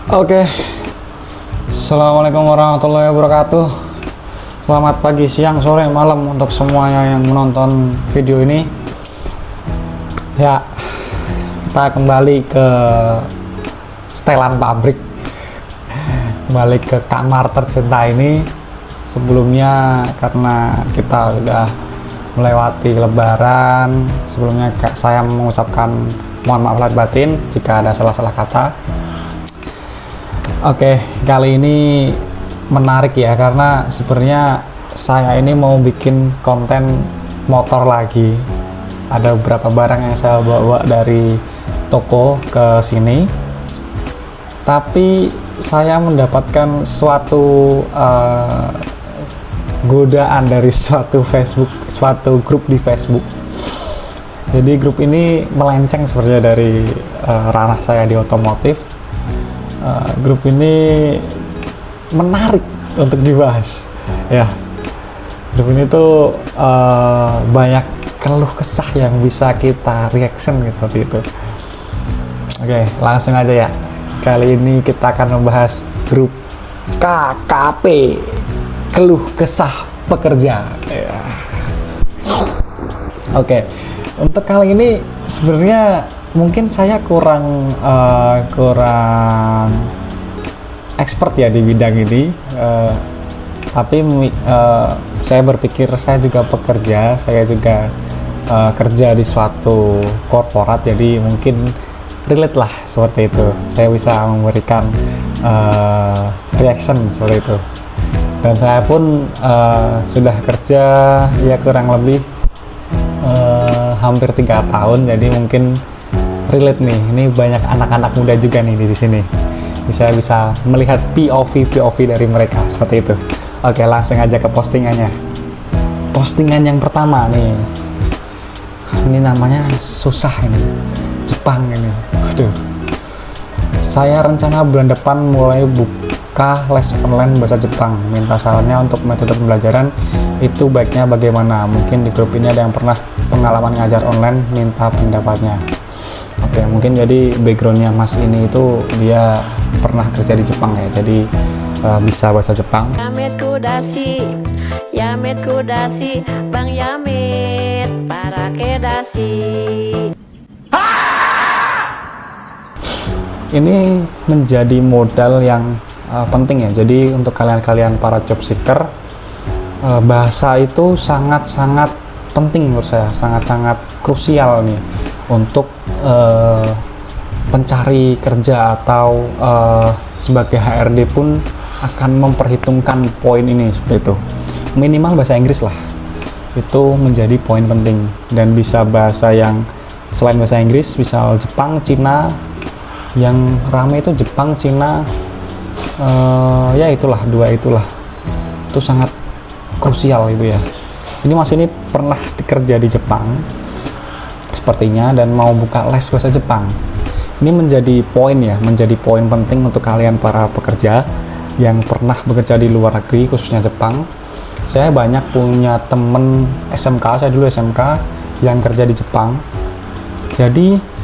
Oke, Assalamualaikum warahmatullahi wabarakatuh. Selamat pagi, siang, sore, malam untuk semuanya yang menonton video ini. Ya, kita kembali ke setelan pabrik, kembali ke kamar tercinta ini. Sebelumnya karena kita udah melewati lebaran, sebelumnya saya mengucapkan mohon maaf lahir batin jika ada salah-salah kata. Oke, kali ini menarik ya, karena sebenarnya saya ini mau bikin konten motor lagi. Ada beberapa barang yang saya bawa dari toko ke sini, tapi saya mendapatkan suatu godaan dari suatu grup di Facebook. Jadi grup ini melenceng sebenarnya dari ranah saya di otomotif. Grup ini menarik untuk dibahas ya. Grup ini tuh banyak keluh kesah yang bisa kita reaction gitu, seperti itu. Oke, langsung aja ya. Kali ini kita akan membahas grup KKP, keluh kesah pekerja ya. Oke, untuk kali ini sebenarnya mungkin saya kurang expert ya di bidang ini, tapi saya berpikir saya juga pekerja, saya juga kerja di suatu korporat, jadi mungkin relate lah seperti itu. Saya bisa memberikan reaction seperti itu. Dan saya pun sudah kerja ya kurang lebih hampir 3 tahun, jadi mungkin relate nih. Ini banyak anak-anak muda juga nih di sini. Saya bisa melihat POV dari mereka seperti itu. Oke, langsung aja ke postingannya. Postingan yang pertama nih. Ini namanya susah ini. Jepang ini. Aduh. Saya rencana bulan depan mulai buka les online bahasa Jepang. Minta sarannya untuk metode pembelajaran itu baiknya bagaimana? Mungkin di grup ini ada yang pernah pengalaman ngajar online, minta pendapatnya. Oke, mungkin jadi backgroundnya Mas ini itu dia pernah kerja di Jepang ya, jadi bisa bahasa Jepang. Yamit kudasi, Bang Yamit, para kedasi. Ini menjadi modal yang penting ya. Jadi untuk kalian-kalian para job seeker, bahasa itu sangat-sangat penting menurut saya, sangat-sangat krusial nih untuk pencari kerja atau sebagai HRD pun akan memperhitungkan poin ini seperti itu. Minimal bahasa Inggris lah, itu menjadi poin penting. Dan bisa bahasa yang selain bahasa Inggris, misal Jepang, Cina. Yang ramai itu Jepang, Cina, ya itulah, dua itulah. Itu sangat krusial itu ya. Ini Mas ini pernah kerja di Jepang sepertinya dan mau buka les bahasa Jepang. Ini menjadi poin ya, menjadi poin penting untuk kalian para pekerja yang pernah bekerja di luar negeri, khususnya Jepang. Saya banyak punya temen SMK, saya dulu SMK yang kerja di Jepang. Jadi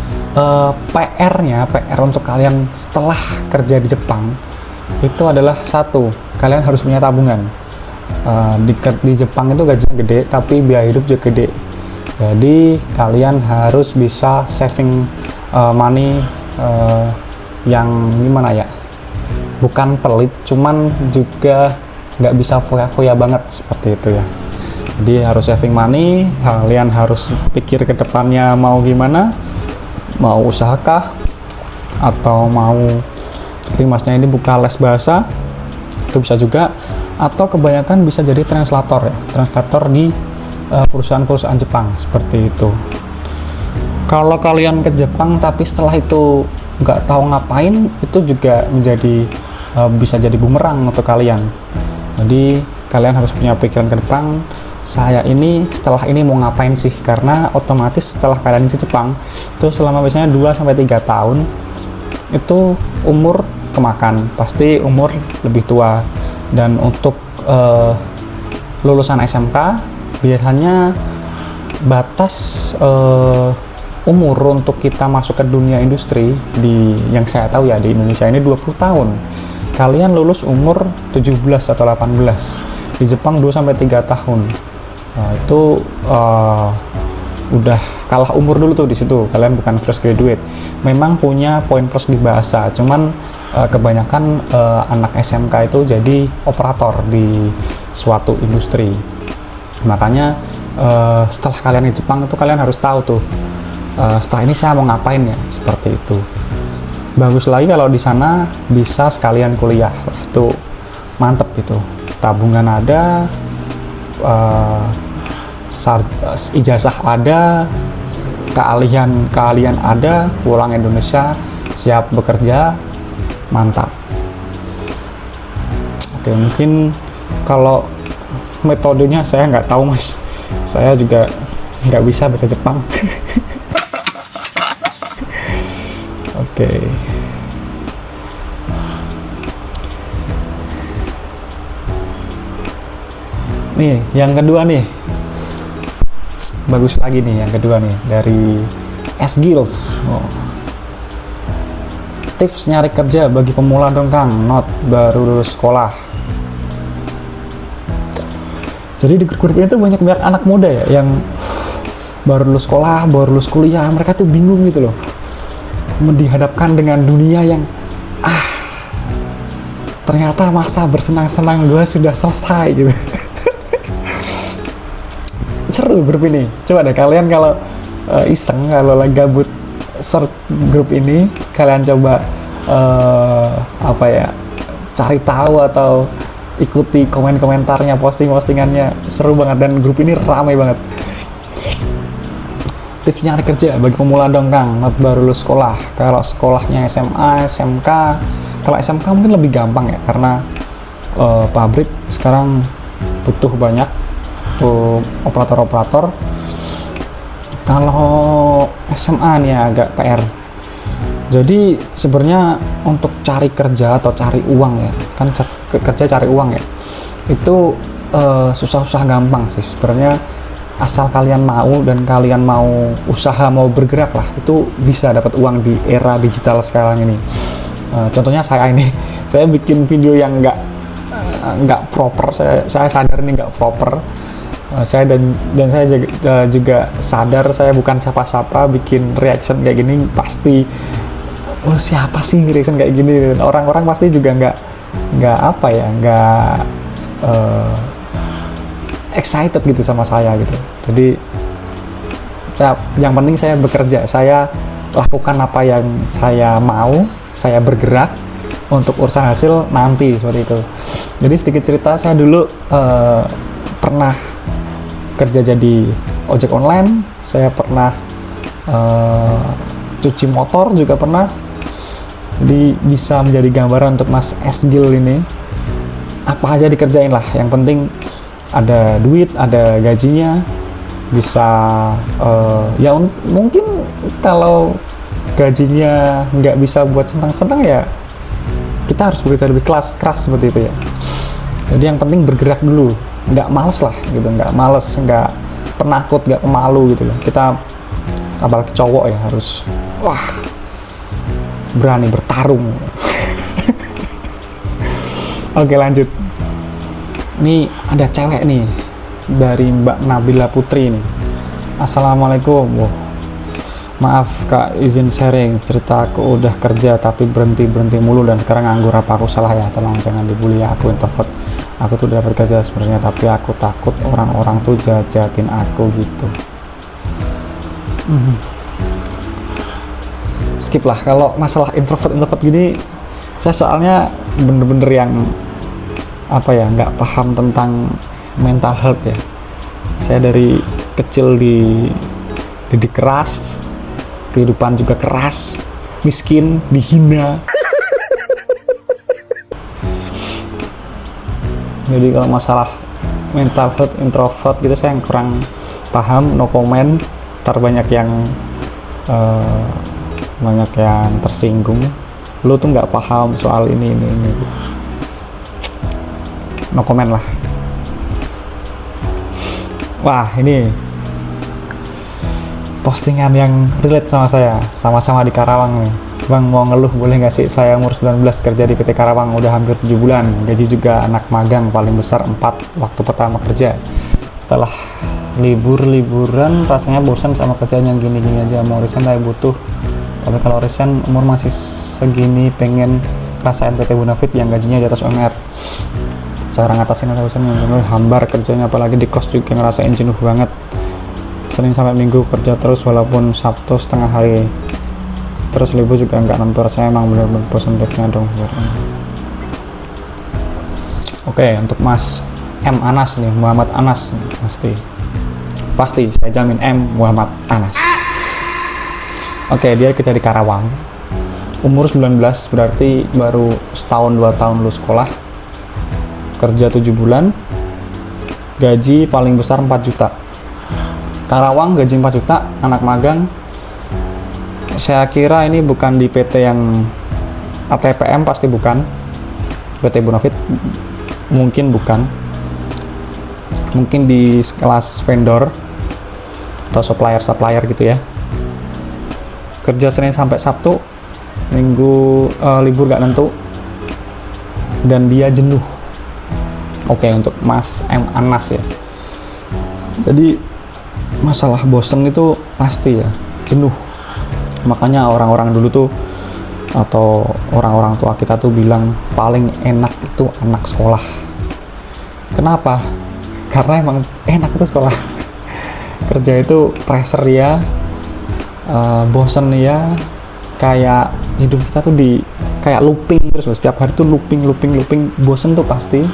PR untuk kalian setelah kerja di Jepang itu adalah satu, kalian harus punya tabungan. Di Jepang itu gajinya gede, tapi biaya hidup juga gede. Jadi kalian harus bisa saving money yang gimana ya, bukan pelit, cuman juga nggak bisa foya-foya banget seperti itu ya. Jadi harus saving money, kalian harus pikir ke depannya mau gimana, mau usahakah, atau mau seperti Masnya ini buka les bahasa, itu bisa juga. Atau kebanyakan bisa jadi translator ya, translator di perusahaan-perusahaan Jepang seperti itu. Kalau kalian ke Jepang tapi setelah itu nggak tahu ngapain, itu juga menjadi bisa jadi bumerang untuk kalian. Jadi kalian harus punya pikiran ke depan, saya ini setelah ini mau ngapain sih, karena otomatis setelah kalian ke Jepang itu selama biasanya 2-3 tahun itu umur kemakan, pasti umur lebih tua. Dan untuk lulusan SMK biasanya batas umur untuk kita masuk ke dunia industri di yang saya tahu ya di Indonesia ini 20 tahun. Kalian lulus umur 17 atau 18. Di Jepang 2 sampai 3 tahun. Itu udah kalah umur dulu tuh di situ. Kalian bukan fresh graduate. Memang punya poin plus di bahasa, cuman kebanyakan anak SMK itu jadi operator di suatu industri. Makanya setelah kalian di Jepang itu kalian harus tahu tuh setelah ini saya mau ngapain ya, seperti itu. Bagus lagi kalau di sana bisa sekalian kuliah, itu mantep itu. Tabungan ada, ijazah ada, keahlian ada, pulang Indonesia siap bekerja, mantap. Oke, mungkin kalau metodenya saya nggak tahu mas, saya juga nggak bisa bahasa Jepang. Oke. Nih, yang kedua nih. Bagus lagi nih yang kedua nih dari S-Skills. Tips nyari kerja bagi pemula dong Kang, not baru lulus sekolah. Jadi di grup ini tuh banyak anak muda ya yang baru lulus sekolah, baru lulus kuliah, mereka tuh bingung gitu loh. Dihadapkan dengan dunia yang ternyata masa bersenang-senang gue sudah selesai gitu. Seru grup ini. Coba deh kalian kalau iseng, kalau lagi gabut search grup ini, kalian coba cari tahu atau ikuti komen-komentarnya, postingannya, seru banget dan grup ini ramai banget. Tips nyari kerja bagi pemula dong Kang, not baru lulus sekolah. Kalau sekolahnya SMA, SMK, kalau SMK mungkin lebih gampang ya, karena pabrik sekarang butuh banyak tuh operator-operator. Kalau SMA nih agak PR. Jadi sebenarnya untuk cari kerja atau cari uang ya, kan kerja cari uang ya, itu susah-susah gampang sih sebenarnya. Asal kalian mau dan kalian mau usaha, mau bergerak lah, itu bisa dapat uang di era digital sekarang ini. Contohnya saya ini, saya bikin video yang nggak proper, saya sadar ini nggak proper. Saya dan saya juga sadar saya bukan siapa-siapa, bikin reaction kayak gini pasti siapa sih reaction kayak gini. Orang-orang pasti juga nggak excited gitu sama saya gitu. Jadi yang penting saya bekerja, saya lakukan apa yang saya mau, saya bergerak untuk urusan hasil nanti, seperti itu. Jadi sedikit cerita, saya dulu pernah kerja jadi ojek online, saya pernah cuci motor juga pernah. Jadi bisa menjadi gambaran untuk Mas S-Gil ini, apa aja dikerjain lah, yang penting ada duit, ada gajinya, bisa mungkin kalau gajinya nggak bisa buat senang-senang ya kita harus bekerja lebih keras seperti itu ya. Jadi yang penting bergerak dulu, nggak males lah gitu, nggak males, nggak penakut, nggak pemalu gitu loh. Kita apalagi cowok ya harus berani bertarung. Oke, lanjut. Ini ada cewek nih dari Mbak Nabila Putri nih. Assalamualaikum. Maaf Kak, izin sharing cerita. Aku udah kerja tapi berhenti mulu dan sekarang nganggur. Apa aku salah ya? Tolong jangan dibully ya, aku introvert. Aku tuh udah dapat kerja sebenarnya, tapi aku takut orang-orang tuh jajatin aku gitu. Skip lah kalau masalah introvert gini. Saya soalnya bener-bener yang nggak paham tentang mental health ya. Saya dari kecil dididik keras, kehidupan juga keras, miskin, dihina. Jadi kalau masalah mental health, introvert gitu saya kurang paham, no comment. Ntar banyak yang tersinggung. Lu tuh nggak paham soal ini. No comment lah. Wah, ini postingan yang relate sama saya, sama-sama di Karawang nih. Bang, mau ngeluh boleh nggak sih? Saya umur 19 kerja di PT Karawang udah hampir 7 bulan, gaji juga anak magang paling besar 4 waktu pertama kerja. Setelah liburan rasanya bosan sama kerjaan yang gini-gini aja, mau resign saya butuh, tapi kalau resign umur masih segini pengen rasain PT Bonafit yang gajinya di atas UMR. Cara ngatasin bosan yang bener hambar kerjanya, apalagi di kos juga ngerasain jenuh banget. Senin sampai Minggu kerja terus walaupun Sabtu setengah hari. Terus libur juga nggak nentu, rasanya emang bener-bener bosan tipnya dong. Oke, untuk Mas M Anas nih, Muhammad Anas nih, pasti saya jamin M Muhammad Anas. Oke, dia kerja di Karawang, umur 19 berarti baru setahun 2 tahun lulus sekolah, kerja 7 bulan, gaji paling besar 4 juta. Karawang gaji 4 juta, anak magang. Saya kira ini bukan di PT yang ATPM, pasti bukan. PT Bonafit mungkin bukan. Mungkin di kelas vendor atau supplier gitu ya. Kerja Senin sampai Sabtu, Minggu libur gak nentu, dan dia jenuh. Oke, untuk Mas M Anas ya. Jadi masalah bosen itu pasti ya, jenuh. Makanya orang-orang dulu tuh atau orang-orang tua kita tuh bilang paling enak itu anak sekolah. Kenapa? Karena emang enak itu sekolah. Kerja itu pressure ya, bosen ya, kayak hidup kita tuh di kayak looping terus loh. Setiap hari tuh looping, bosen tuh pasti.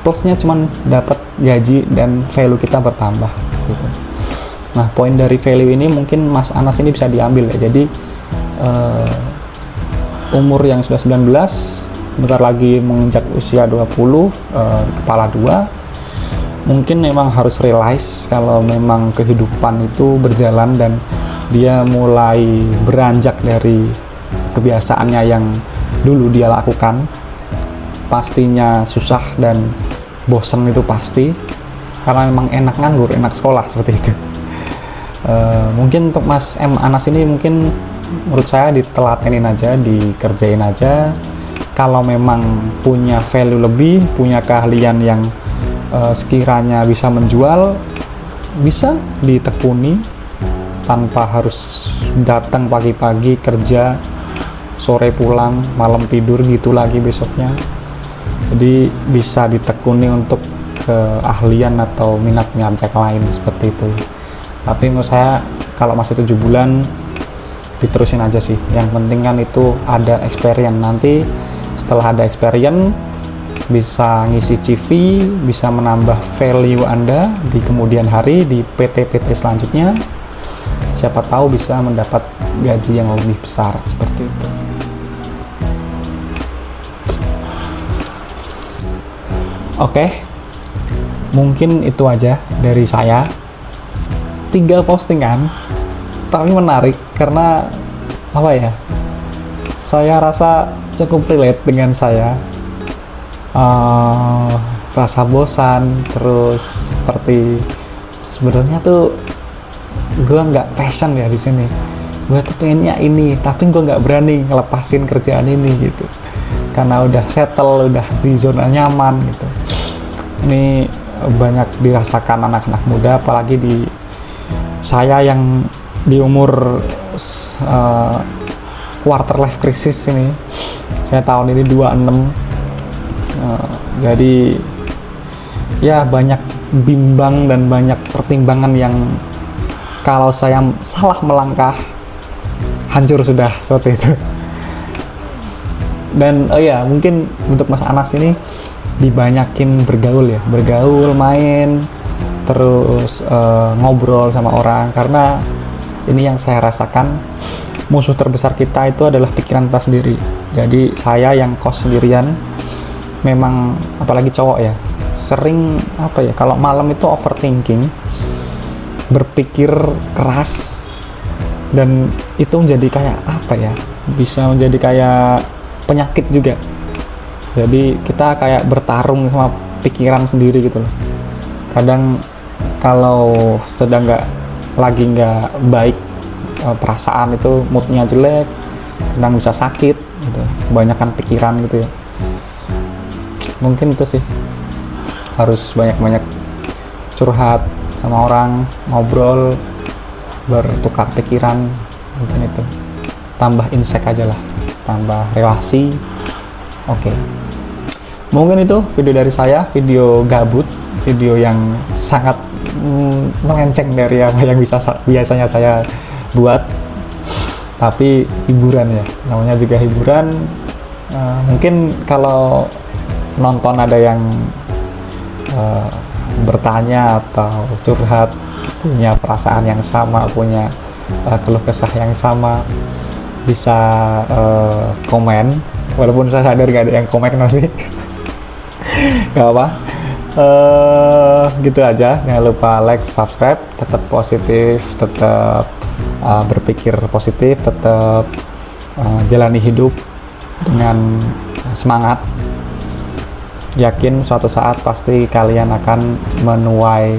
Plusnya cuman dapat gaji dan value kita bertambah gitu. Nah, poin dari value ini mungkin Mas Anas ini bisa diambil ya. Jadi umur yang sudah 19, bentar lagi menginjak usia 20, kepala 2, mungkin memang harus realize kalau memang kehidupan itu berjalan dan dia mulai beranjak dari kebiasaannya yang dulu dia lakukan. Pastinya susah dan bosen itu pasti, karena memang enak nganggur, enak sekolah seperti itu. Mungkin untuk Mas M Anas ini mungkin menurut saya ditelatenin aja, dikerjain aja. Kalau memang punya value lebih, punya keahlian yang sekiranya bisa menjual, bisa ditekuni tanpa harus datang pagi-pagi kerja, sore pulang, malam tidur gitu lagi besoknya. Jadi bisa ditekuni untuk keahlian atau minat-minat yang lain seperti itu. Tapi menurut saya kalau masih 7 bulan diterusin aja sih. Yang penting kan itu ada experience. Nanti setelah ada experience bisa ngisi CV, bisa menambah value Anda di kemudian hari di PT-PT selanjutnya. Siapa tahu bisa mendapat gaji yang lebih besar seperti itu. Oke, mungkin itu aja dari saya. 3 postingan, tapi menarik karena apa ya? Saya rasa cukup relate dengan saya. Rasa bosan, terus seperti sebenarnya tuh gue nggak passion ya di sini. Gue tuh pengennya ini, tapi gue nggak berani ngelepasin kerjaan ini gitu. Karena udah settle, udah di zona nyaman gitu. Ini banyak dirasakan anak-anak muda, apalagi di saya yang di umur quarter life crisis ini. Saya tahun ini 26. Jadi ya banyak bimbang dan banyak pertimbangan yang kalau saya salah melangkah hancur sudah seperti itu. Dan mungkin untuk Mas Anas ini dibanyakin bergaul ya, main, terus ngobrol sama orang, karena ini yang saya rasakan, musuh terbesar kita itu adalah pikiran kita sendiri. Jadi saya yang kos sendirian, memang apalagi cowok ya, sering kalau malam itu overthinking, berpikir keras, dan itu menjadi kayak bisa menjadi kayak penyakit juga. Jadi kita kayak bertarung sama pikiran sendiri gitu loh. Kadang kalau sedang nggak lagi nggak baik, perasaan itu moodnya jelek, kadang bisa sakit gitu, kebanyakan pikiran gitu ya. Mungkin itu sih, harus banyak-banyak curhat sama orang, ngobrol, bertukar pikiran, mungkin itu. Tambah insight aja lah, tambah relasi. Oke. Mungkin itu video dari saya, video gabut, video yang sangat melenceng dari apa yang biasanya saya buat. Tapi hiburan ya, namanya juga hiburan. Mungkin kalau nonton ada yang bertanya atau curhat, punya perasaan yang sama, punya keluh kesah yang sama, bisa komen. Walaupun saya sadar gak ada yang komen masih gak apa, gitu aja. Jangan lupa like, subscribe, tetap positif, tetap berpikir positif, tetap jalani hidup dengan semangat. Yakin suatu saat pasti kalian akan menuai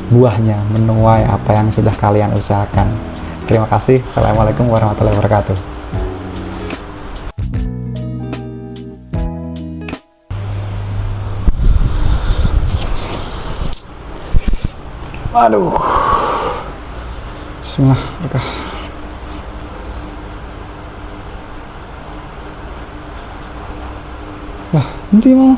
buahnya, menuai apa yang sudah kalian usahakan. Terima kasih. Assalamualaikum warahmatullahi wabarakatuh. Aduh. Bismillah. Lah, nanti mau